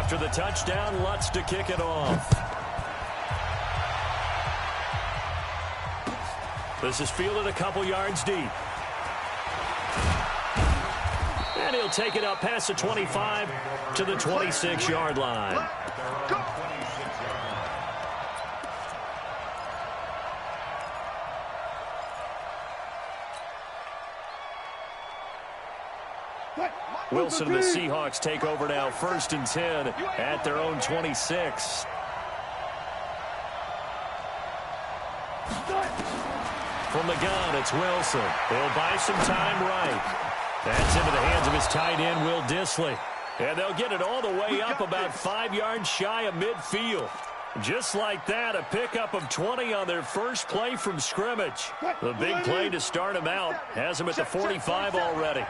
After the touchdown, Lutz to kick it off. This is fielded a couple yards deep. And he'll take it up past the 25 to the 26-yard line. Wilson and the Seahawks take over now, 1st and 10 at their own 26. From the gun, it's Wilson. He'll buy some time right. That's into the hands of his tight end, Will Dissly. And they'll get it all the way up about 5 yards shy of midfield. Just like that, a pickup of 20 on their first play from scrimmage. The big play to start him out has him at the 45 already.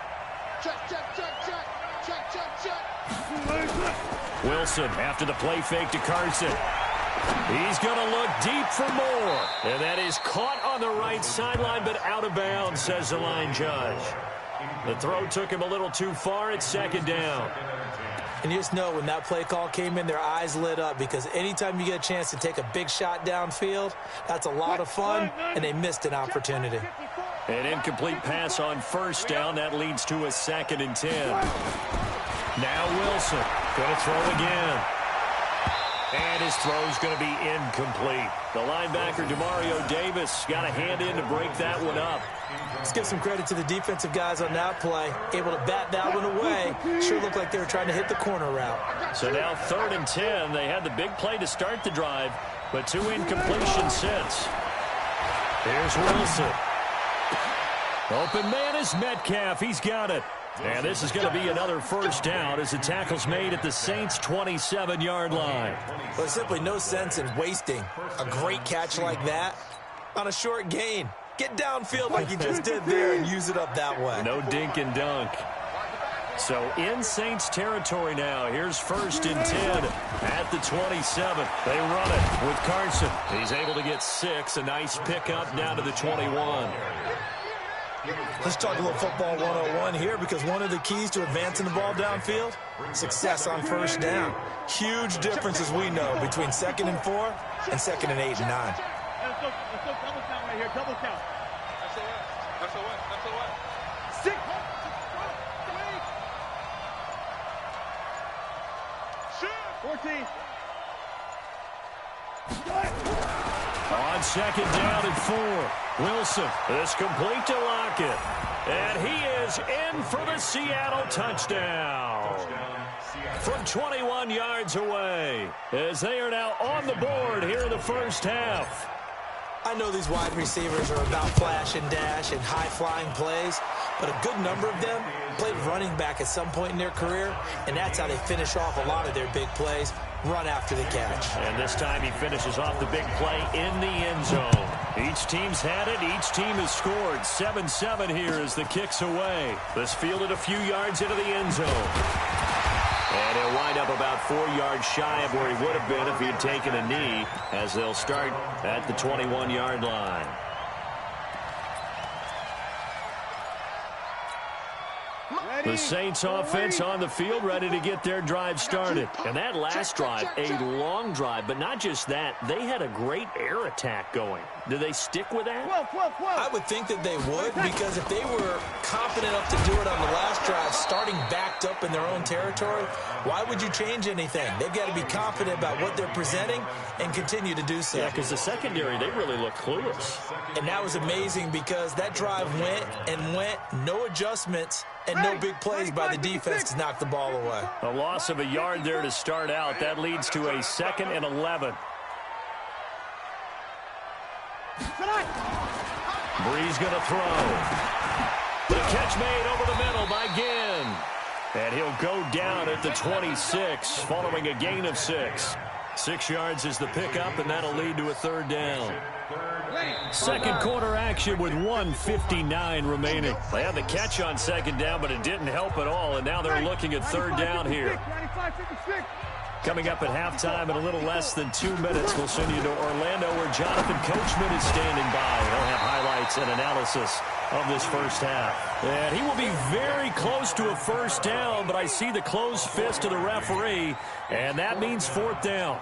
Wilson after the play fake to Carson. He's going to look deep for more. And that is caught on the right sideline, but out of bounds, says the line judge. The throw took him a little too far. It's 2nd down. And you just know when that play call came in, their eyes lit up, because anytime you get a chance to take a big shot downfield, that's a lot of fun, and they missed an opportunity. An incomplete pass on 1st down. That leads to a 2nd and 10. Now Wilson going to throw again. And his throw's going to be incomplete. The linebacker, Demario Davis, got a hand in to break that one up. Let's give some credit to the defensive guys on that play. Able to bat that one away. Sure looked like they were trying to hit the corner route. So now 3rd and 10. They had the big play to start the drive, but 2 incompletions since. Here's Wilson. Open man is Metcalf. He's got it. And this is going to be another 1st down as the tackle's made at the Saints' 27-yard line. Well, there's simply no sense in wasting a great catch like that on a short gain. Get downfield like you just did there and use it up that way. No dink and dunk. So in Saints territory now. Here's 1st and 10 at the 27. They run it with Carson. He's able to get 6. A nice pickup down to the 21. Let's talk a little football 101 here, because one of the keys to advancing the ball downfield, success on 1st down. Huge difference, as we know, between 2nd and 4 and 2nd and 8 and 9. Let's go double count right here, double count. That's a what? 6. 14. On 2nd down and 4. Wilson is complete to Lockett. And he is in for the Seattle touchdown. From 21 yards away, as they are now on the board here in the 1st half. I know these wide receivers are about flash and dash and high-flying plays, but a good number of them played running back at some point in their career, and that's how they finish off a lot of their big plays, run after the catch. And this time he finishes off the big play in the end zone. Each team's had it. Each team has scored. 7-7 here as the kick's away. This fielded a few yards into the end zone. And he'll wind up about 4 yards shy of where he would have been if he had taken a knee, as they'll start at the 21-yard line. The Saints offense on the field, ready to get their drive started. And that last drive, a long drive, but not just that, they had a great air attack going. Do they stick with that? I would think that they would, because if they were confident enough to do it on the last drive, starting backed up in their own territory, why would you change anything? They've got to be confident about what they're presenting and continue to do so. Yeah, because the secondary, they really look clueless. And that was amazing, because that drive went and went, no adjustments, and no big plays by the defense to knock the ball away. A loss of a yard there to start out. That leads to a 2nd and 11. Breeze going to throw. The catch made over the middle by Ginn. And he'll go down at the 26 following a gain of 6. 6 yards is the pickup, and that'll lead to a 3rd down. Second quarter action with 1:59 remaining. They had the catch on 2nd down, but it didn't help at all, and now they're looking at 3rd down here. Coming up at halftime in a little less than 2 minutes, we'll send you to Orlando, where Jonathan Coachman is standing by. He'll have highlights and analysis of this first half. And he will be very close to a first down, but I see the closed fist of the referee, and that means fourth down.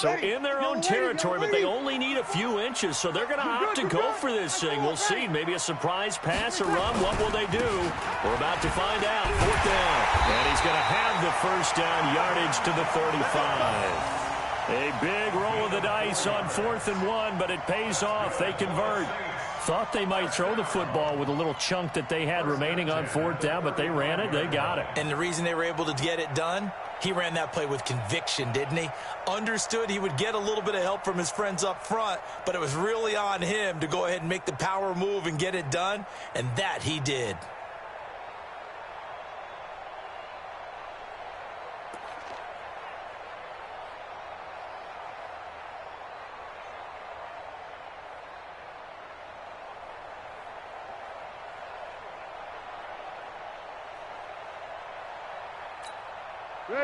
So in their own territory, but they only need a few inches, so they're going to opt to go for this thing. We'll see. Maybe a surprise pass or run. What will they do? We're about to find out. Fourth down. And he's going to have the first down yardage to the 35. A big roll of the dice on 4th and 1, but it pays off. They convert. Thought they might throw the football with a little chunk that they had remaining on 4th down, but they ran it. They got it. And the reason they were able to get it done, he ran that play with conviction, didn't he? Understood he would get a little bit of help from his friends up front, but it was really on him to go ahead and make the power move and get it done, and that he did.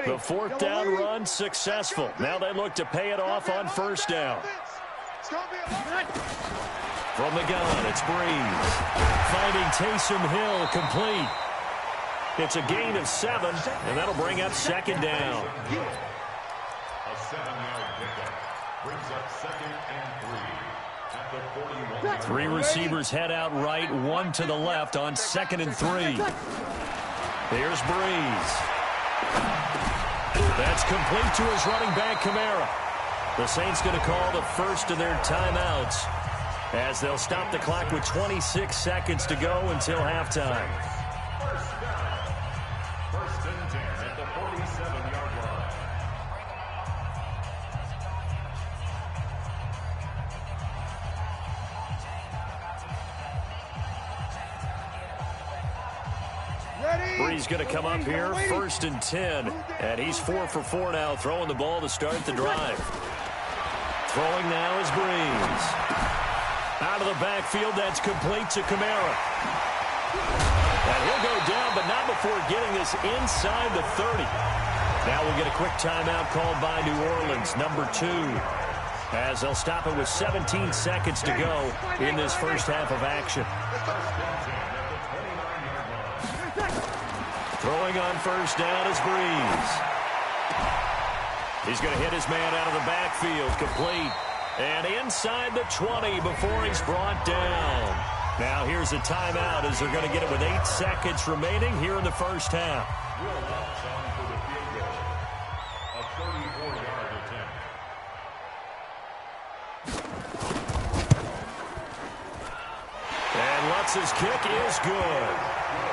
The 4th down run successful. Now they look to pay it off on 1st down. From the gun, it's Breeze. Finding Taysom Hill complete. It's a gain of 7, and that'll bring up 2nd down. A 7-yard pickup brings up 2nd and 3 at the 41. 3 receivers head out right, 1 to the left on 2nd and 3. Here's Breeze. That's complete to his running back, Kamara. The Saints going to call the first of their timeouts as they'll stop the clock with 26 seconds to go until halftime. First and 10 at the 47-yard line. Breeze going to come up here, 1st and 10, and he's 4 for 4 now, throwing the ball to start the drive. Throwing now is Breeze. Out of the backfield, that's complete to Kamara. And he'll go down, but not before getting this inside the 30. Now we'll get a quick timeout called by New Orleans, number 2, as they'll stop it with 17 seconds to go in this first half of action. Throwing on 1st down is Breeze. He's going to hit his man out of the backfield, complete. And inside the 20 before he's brought down. Now here's a timeout as they're going to get it with 8 seconds remaining here in the first half. A 34-yard attempt. And Lutz's kick is good.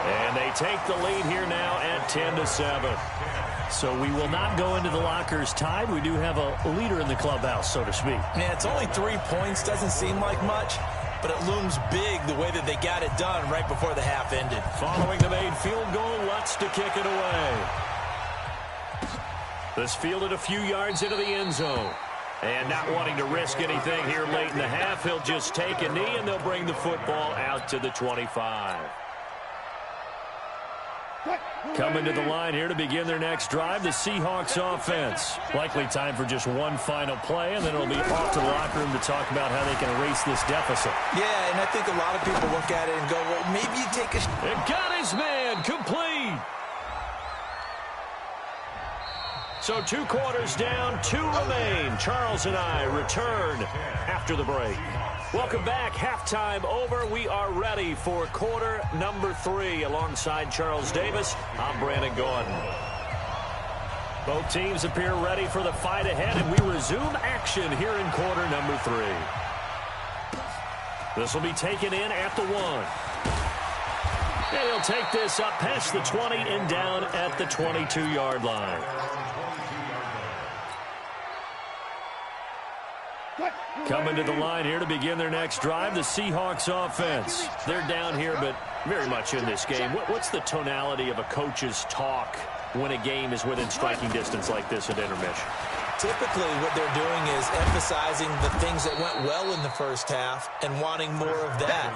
And they take the lead here now at 10-7. So we will not go into the lockers tied. We do have a leader in the clubhouse, so to speak. Yeah, it's only 3 points. Doesn't seem like much, but it looms big the way that they got it done right before the half ended. Following the made field goal, Lutz to kick it away. This fielded a few yards into the end zone. And not wanting to risk anything here late in the half, he'll just take a knee, and they'll bring the football out to the 25. Coming to the line here to begin their next drive, the Seahawks offense. Likely time for just one final play, and then it'll be off to the locker room to talk about how they can erase this deficit. Yeah, and I think a lot of people look at it and go, well, maybe you take a... It got his man complete. So 2 quarters down, 2 remain. Charles and I return after the break. Welcome back. Halftime over. We are ready for quarter number 3. Alongside Charles Davis, I'm Brandon Gordon. Both teams appear ready for the fight ahead, and we resume action here in quarter number 3. This will be taken in at the 1. And he'll take this up past the 20 and down at the 22-yard line. Coming to the line here to begin their next drive, the Seahawks offense. They're down here, but very much in this game. What's the tonality of a coach's talk when a game is within striking distance like this at intermission? Typically, what they're doing is emphasizing the things that went well in the first half and wanting more of that.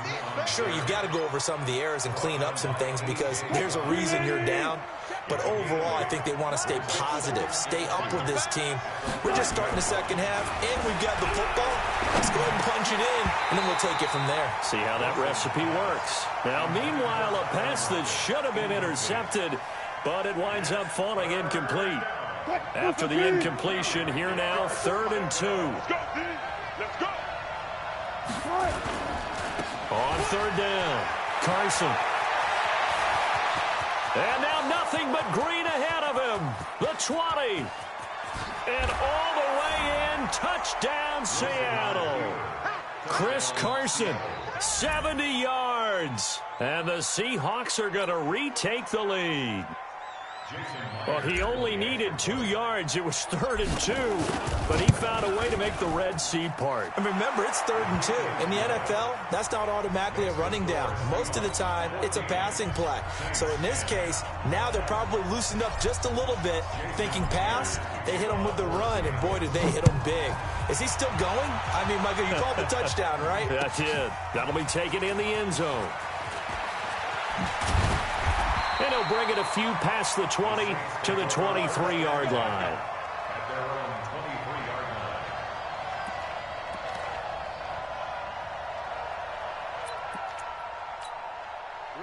Sure, you've got to go over some of the errors and clean up some things because there's a reason you're down. But overall, I think they want to stay positive, stay up with this team. We're just starting the second half, and we've got the football. Let's go ahead and punch it in, and then we'll take it from there. See how that recipe works. Now, meanwhile, a pass that should have been intercepted, but it winds up falling incomplete. After the incompletion, here now, 3rd and 2. Let's go. On 3rd down, Carson. And now nothing but green ahead of him. The 20. And all the way in, touchdown Seattle. Chris Carson, 70 yards. And the Seahawks are going to retake the lead. Well, he only needed 2 yards. It was 3rd and 2, but he found a way to make the Red Sea part. And remember, it's 3rd and 2. In the NFL, that's not automatically a running down. Most of the time, it's a passing play. So in this case, now they're probably loosened up just a little bit, thinking pass. They hit him with the run, and boy, did they hit him big. Is he still going? I mean, Michael, you called the touchdown, right? That's it. That'll be taken in the end zone. And he'll bring it a few past the 20 to the 23-yard line. At their own 23-yard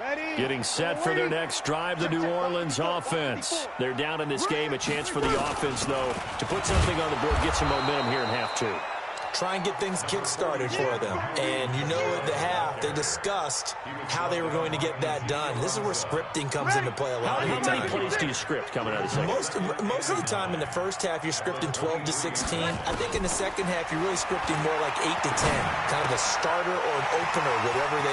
line. Ready? Getting set for their next drive, the New Orleans offense. They're down in this game. A chance for the offense, though, to put something on the board, get some momentum here in half 2. Try and get things kick-started for them. And you know at the half, they discussed how they were going to get that done. This is where scripting comes into play a lot of the time. How many plays do you script coming out of the second? Most of the time in the first half, you're scripting 12 to 16. I think in the second half, you're really scripting more like 8 to 10. Kind of a starter or an opener, whatever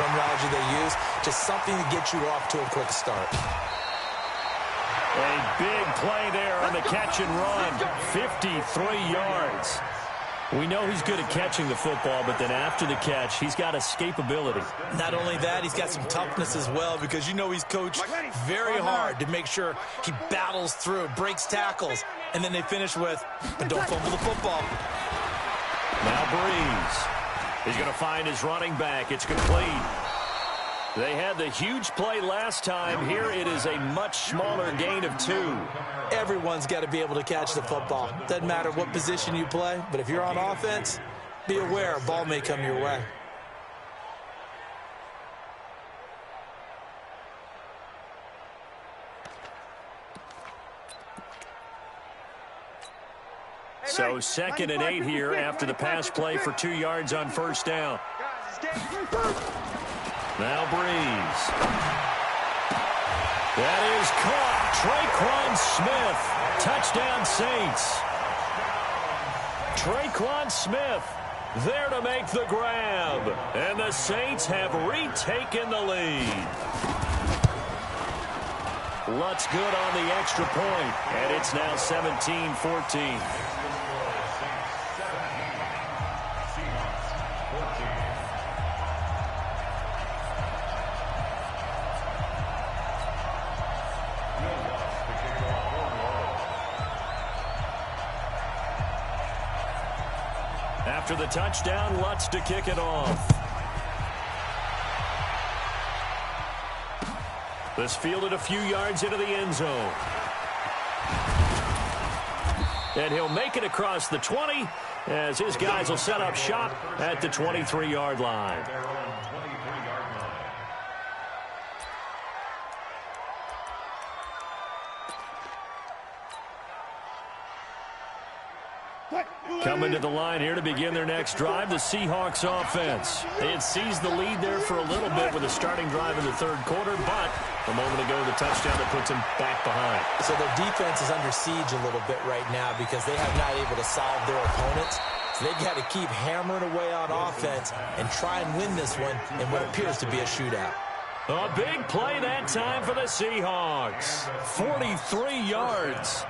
terminology they use. Just something to get you off to a quick start. A big play there on the catch and run. 53 yards. We know he's good at catching the football, but then after the catch, he's got escapability. Not only that, he's got some toughness as well because you know he's coached very hard to make sure he battles through, breaks tackles, and then they finish with, but don't fumble the football. Now Breeze. He's going to find his running back. It's complete. They had the huge play last time. Here it is a much smaller gain of 2. Everyone's got to be able to catch the football. Doesn't matter what position you play, but if you're on offense, be aware a ball may come your way. So 2nd and 8 here after the pass play for 2 yards on 1st down. Now Breeze. That is caught. Traquan Smith. Touchdown Saints. Traquan Smith there to make the grab. And the Saints have retaken the lead. Lutz good on the extra point. And it's now 17-14. After the touchdown, Lutz to kick it off. This fielded a few yards into the end zone. And he'll make it across the 20 as his guys will set up shop at the 23-yard line. Coming to the line here to begin their next drive, the Seahawks offense. They had seized the lead there for a little bit with a starting drive in the third quarter, but a moment ago, the touchdown that puts them back behind. So their defense is under siege a little bit right now because they have not able to solve their opponents. So they've got to keep hammering away on offense and try and win this one in what appears to be a shootout. A big play that time for the Seahawks. 43 yards.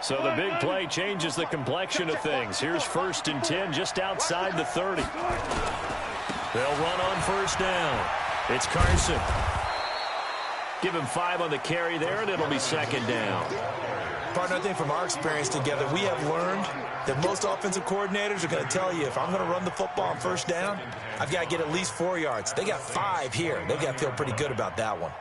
So the big play changes the complexion of things. Here's 1st and 10 just outside the 30. They'll run on first down. It's Carson. Give him 5 on the carry there, and it'll be 2nd down. Partner, I think from our experience together, we have learned that most offensive coordinators are going to tell you, if I'm going to run the football on first down, I've got to get at least 4 yards. They got 5 here. They've got to feel pretty good about that one.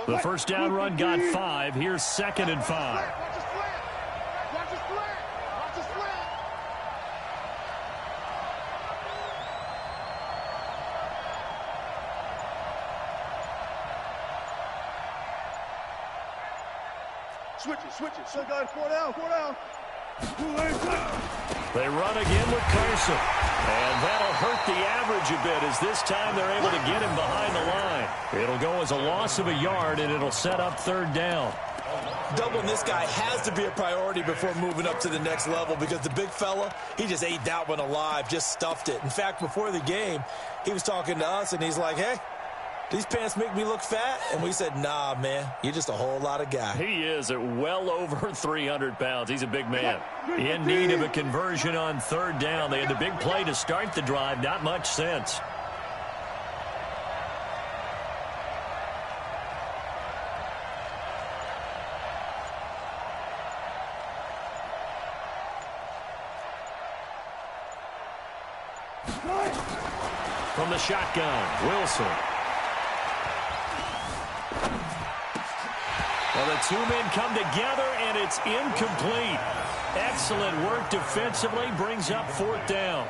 The first down run got 5. Here's 2nd and 5. Watch the slant. Watch the slant. Watch the slant. Switch it. So guys, 4 down. They run again with Carson. And that'll hurt the average a bit as this time they're able to get him behind the line. It'll go as a loss of a yard, and it'll set up 3rd down. Doubling this guy has to be a priority before moving up to the next level because the big fella, he just ate that one alive, just stuffed it. In fact, before the game, he was talking to us, and he's like, hey, these pants make me look fat? And we said, nah, man, you're just a whole lot of guy. He is at well over 300 pounds. He's a big man. In need of a conversion on 3rd down. They had the big play to start the drive. Not much sense. From the shotgun, Wilson. Well, the 2 men come together, and it's incomplete. Excellent work defensively, brings up 4th down.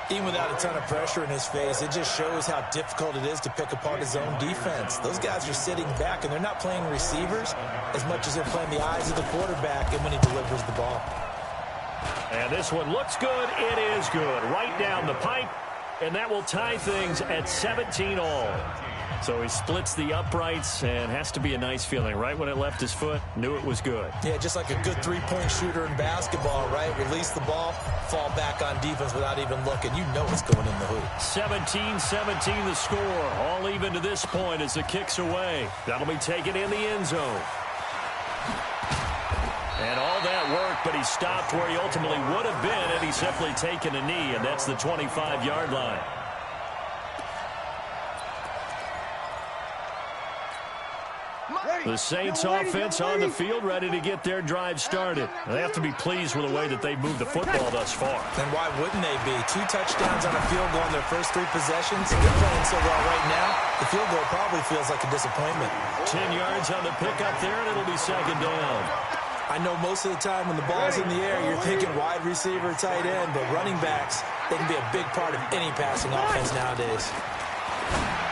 Even without a ton of pressure in his face, it just shows how difficult it is to pick apart his own defense. Those guys are sitting back, and they're not playing receivers as much as they're playing the eyes of the quarterback and when he delivers the ball. And this one looks good. It is good. Right down the pipe, and that will tie things at 17 all. So he splits the uprights, and has to be a nice feeling. Right when it left his foot, knew it was good. Yeah, just like a good three-point shooter in basketball, right? Release the ball, fall back on defense without even looking. You know it's going in the hoop. 17-17 the score. All even to this point as the kick's away. That'll be taken in the end zone. And all that work, but he stopped where he ultimately would have been had he simply taken a knee, and that's the 25-yard line. The Saints offense on the field, ready to get their drive started. They have to be pleased with the way that they've moved the football thus far. And why wouldn't they be? 2 touchdowns on a field goal in their first 3 possessions. They're playing so well right now, the field goal probably feels like a disappointment. 10 yards on the pickup there, and it'll be 2nd down. I know most of the time when the ball's in the air, you're thinking wide receiver, tight end, but running backs, they can be a big part of any passing offense nowadays.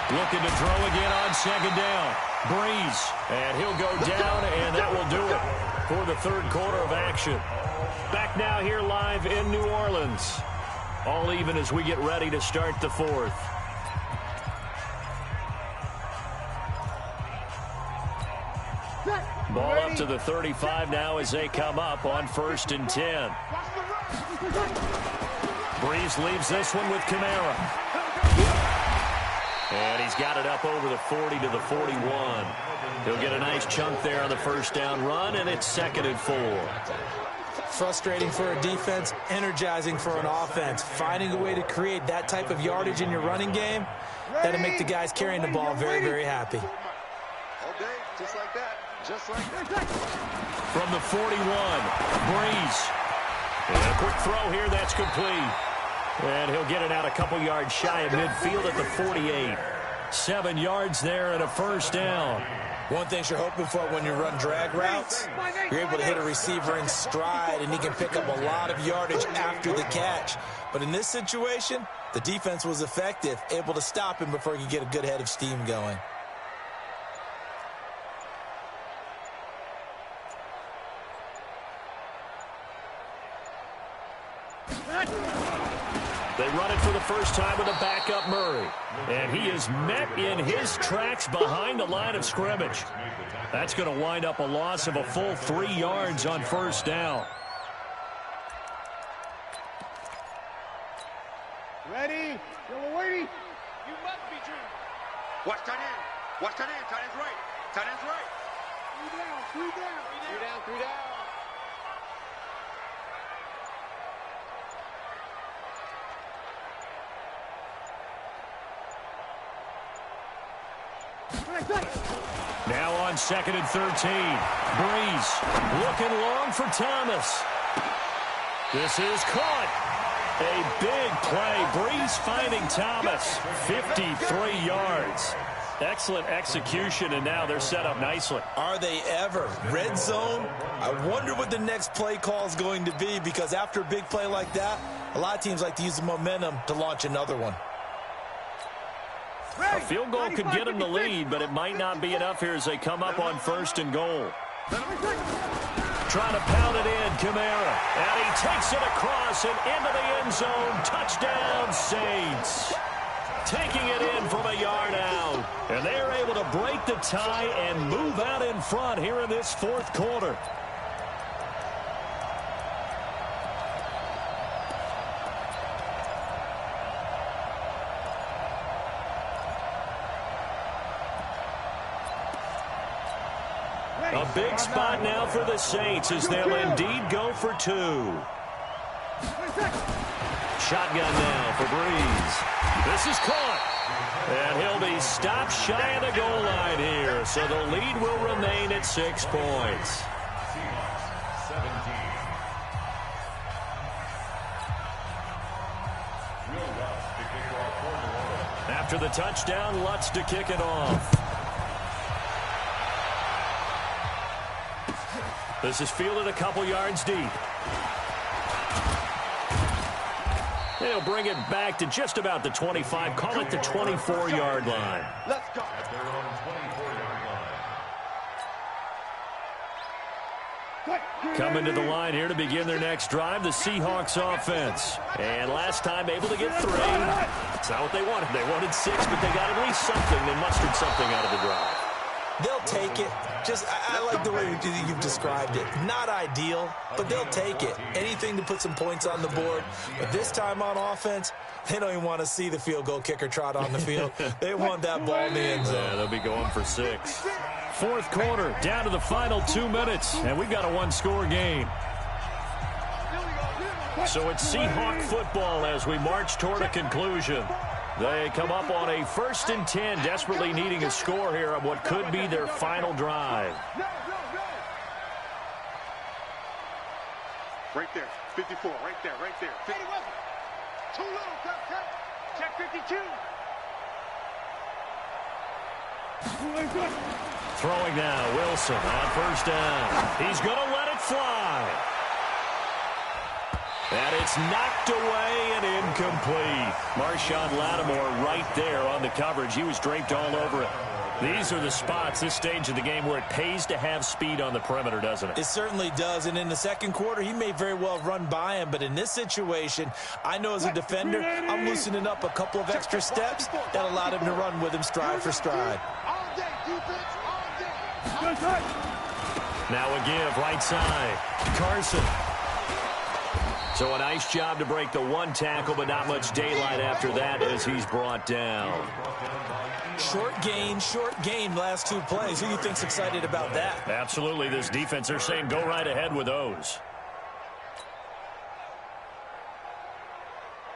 Looking to throw again on 2nd down. Breeze, and he'll go down, and that will do it for the 3rd quarter of action. Back now here live in New Orleans. All even as we get ready to start the 4th. Ball up to the 35 now as they come up on 1st and 10. Breeze leaves this one with Kamara. And he's got it up over the 40 to the 41. He'll get a nice chunk there on the first down run, and it's 2nd and 4. Frustrating for a defense, energizing for an offense. Finding a way to create that type of yardage in your running game, that'll make the guys carrying the ball very, very happy. All day, just like that. Just like that. From the 41, Breeze. And a quick throw here, that's complete. And he'll get it out a couple yards shy of midfield at the 48. 7 yards there and a first down. One thing you're hoping for when you run drag routes, you're able to hit a receiver in stride, and he can pick up a lot of yardage after the catch. But in this situation, the defense was effective, able to stop him before he could get a good head of steam going. They run it for the first time with a backup Murray. And he is met in his tracks behind the line of scrimmage. That's going to wind up a loss of a full 3 yards on first down. Ready? You're waiting. You must be Drew. Watch tight end. Watch tight end. Tight end's right. Tight end's right. 3 down. 3 down. 3 down. 3 down. Now on 2nd and 13. Breeze looking long for Thomas. This is caught. A big play. Breeze finding Thomas. 53 yards. Excellent execution, and now they're set up nicely. Are they ever? Red zone? I wonder what the next play call is going to be, because after a big play like that, a lot of teams like to use the momentum to launch another one. A field goal could get them the lead, but it might not be enough here as they come up on 1st and goal. Trying to pound it in, Kamara. And he takes it across and into the end zone. Touchdown, Saints. Taking it in from a yard out. And they're able to break the tie and move out in front here in this 4th quarter. A big spot now for the Saints as they'll indeed go for 2. Shotgun now for Breeze. This is caught. And he'll be stopped shy of the goal line here. So the lead will remain at 6 points. After the touchdown, Lutz to kick it off. This is fielded a couple yards deep. They'll bring it back to just about the 25. Call it the 24-yard line. Let's go. At their own 24-yard line. Coming to the line here to begin their next drive, the Seahawks offense. And last time able to get 3. It's not what they wanted. They wanted 6, but they got at least something. They mustered something out of the drive. They'll take it. I like the way you've described it. Not ideal, but they'll take it. Anything to put some points on the board. But this time on offense, they don't even want to see the field goal kicker trot on the field. They want that ball in the end zone. Yeah, they'll be going for 6. 4th quarter, down to the final 2 minutes, and we've got a 1-score game. So it's Seahawk football as we march toward a conclusion. They come up on a 1st and 10, desperately needing a score here on what could be their final drive. Right there. 54. Right there. Right there. Too low. Check 52. Throwing now, Wilson on 1st down. He's going to let it fly. And it's knocked away and incomplete. Marshawn Lattimore right there on the coverage. He was draped all over it. These are the spots, this stage of the game, where it pays to have speed on the perimeter, doesn't it? It certainly does, and in the 2nd quarter, he may very well run by him, but in this situation, I know as a defender, I'm loosening up a couple of extra steps that allowed him to run with him stride for stride. All day, defense, all day. Now a give, right side. Carson. So a nice job to break the 1 tackle, but not much daylight after that as he's brought down. Short gain, last 2 plays. Who do you think's excited about that? Absolutely. This defense, they're saying go right ahead with those.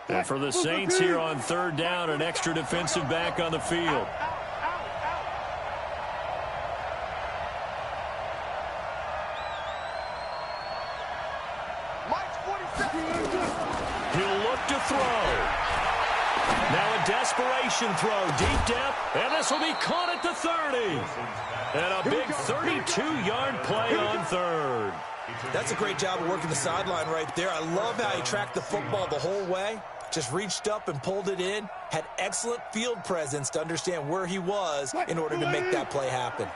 And for the Saints here on 3rd down, an extra defensive back on the field. March 47. look to throw. Now a desperation throw, deep depth, and this will be caught at the 30. And a big 32-yard play on third. That's a great job of working the sideline right there. I love how he tracked the football the whole way. Just reached up and pulled it in. Had excellent field presence to understand where he was in order to make that play happen.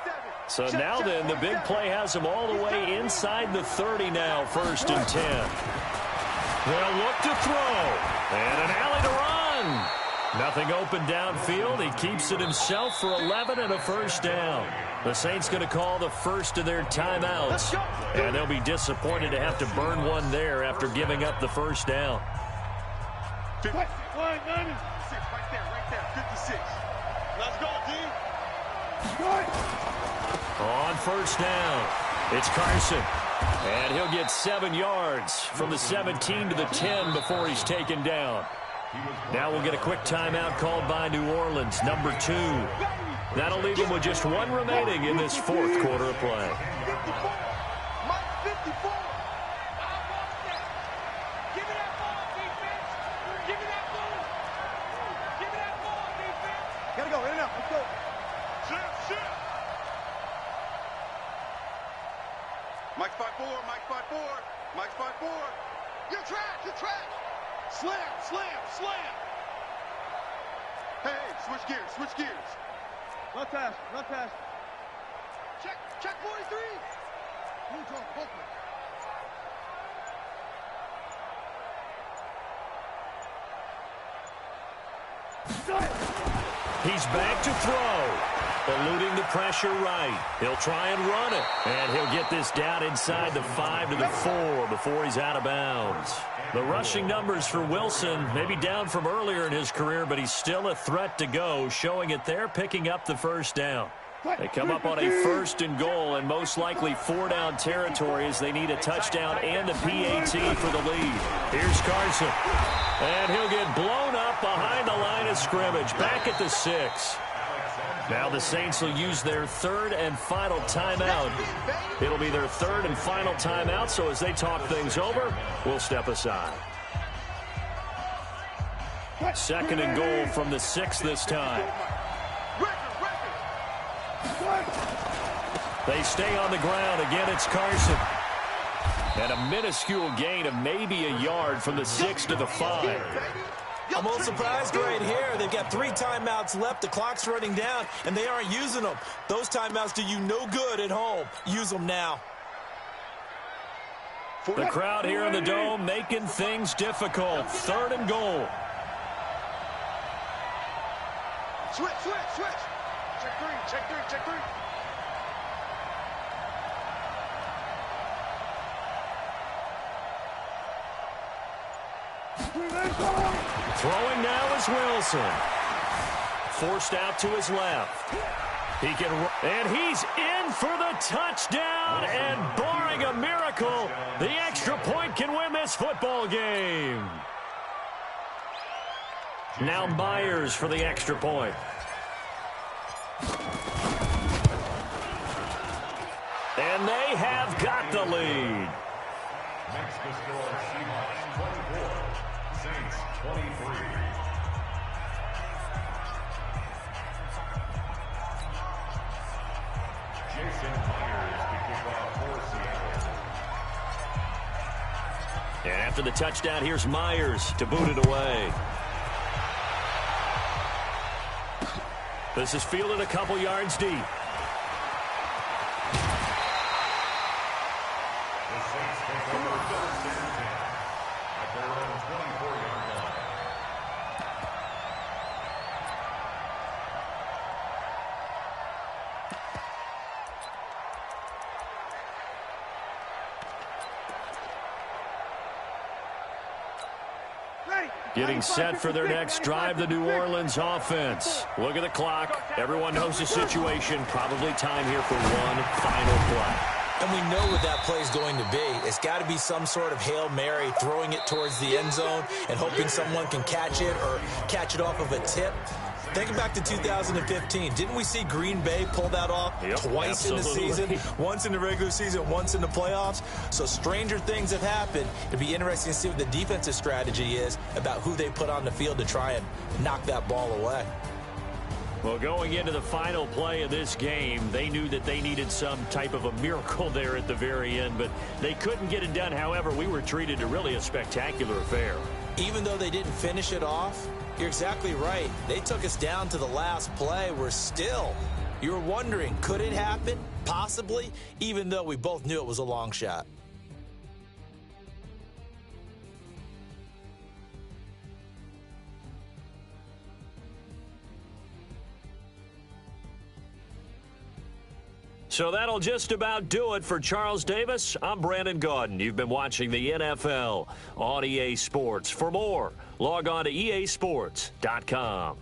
So now then, the big play has him all the way inside the 30 now, 1st and 10. They'll look to throw. And an alley to run. Nothing open downfield. He keeps it himself for 11 and a first down. The Saints going to call the first of their timeouts. And they'll be disappointed to have to burn one there after giving up the first down. 56, right there, 56. Let's go, D. On first down, it's Carson. And he'll get 7 yards from the 17 to the 10 before he's taken down. Now we'll get a quick timeout called by New Orleans, number 2. That'll leave him with just 1 remaining in this 4th quarter of play. Gotta go, in and out, let's go. Mike's 5-4, Mike's 5-4, Mike's 5-4. You're trash. Slam. Hey, switch gears. Run fast. Check 43. Neutral, Oakland. He's back to throw. Eluding the pressure right. He'll try and run it. And he'll get this down inside the 5 to the 4 before he's out of bounds. The rushing numbers for Wilson may be down from earlier in his career, but he's still a threat to go, showing it there, picking up the first down. They come up on a 1st and goal, and most likely 4-down territory as they need a touchdown and a PAT for the lead. Here's Carson. And he'll get blown up behind the line of scrimmage, back at the 6. Now the Saints will use their 3rd and final timeout. It'll be their 3rd and final timeout, so as they talk things over, we'll step aside. 2nd and goal from the 6 this time. They stay on the ground. Again, it's Carson. And a minuscule gain of maybe a yard from the 6 to the 5. I'm a little surprised right here. They've got 3 timeouts left. The clock's running down, and they aren't using them. Those timeouts do you no good at home. Use them now. The crowd here in the Dome making things difficult. 3rd and goal. Switch. Check 3. Throwing now is Wilson. Forced out to his left. And he's in for the touchdown. And barring a miracle, the extra point can win this football game. Now Myers for the extra point. And they have got the lead. Makes the score Seahawks 24, Saints 23. Jason Myers to kick off for Seattle. And after the touchdown, here's Myers to boot it away. This is fielded a couple yards deep. Getting set for their next drive, the New Orleans offense. Look at the clock. Everyone knows the situation. Probably time here for one final play. And we know what that play is going to be. It's got to be some sort of Hail Mary, throwing it towards the end zone and hoping someone can catch it or catch it off of a tip. Think back to 2015. Didn't we see Green Bay pull that off twice in the season? Once in the regular season, once in the playoffs. So stranger things have happened. It'd be interesting to see what the defensive strategy is about who they put on the field to try and knock that ball away. Well, going into the final play of this game, they knew that they needed some type of a miracle there at the very end, but they couldn't get it done. However, we were treated to really a spectacular affair. Even though they didn't finish it off, you're exactly right. They took us down to the last play. We're still, you were wondering, could it happen? Possibly, even though we both knew it was a long shot. So that'll just about do it for Charles Davis. I'm Brandon Gaudin. You've been watching the NFL on EA Sports. For more, log on to easports.com.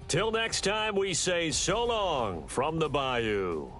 Till next time, we say so long from the Bayou.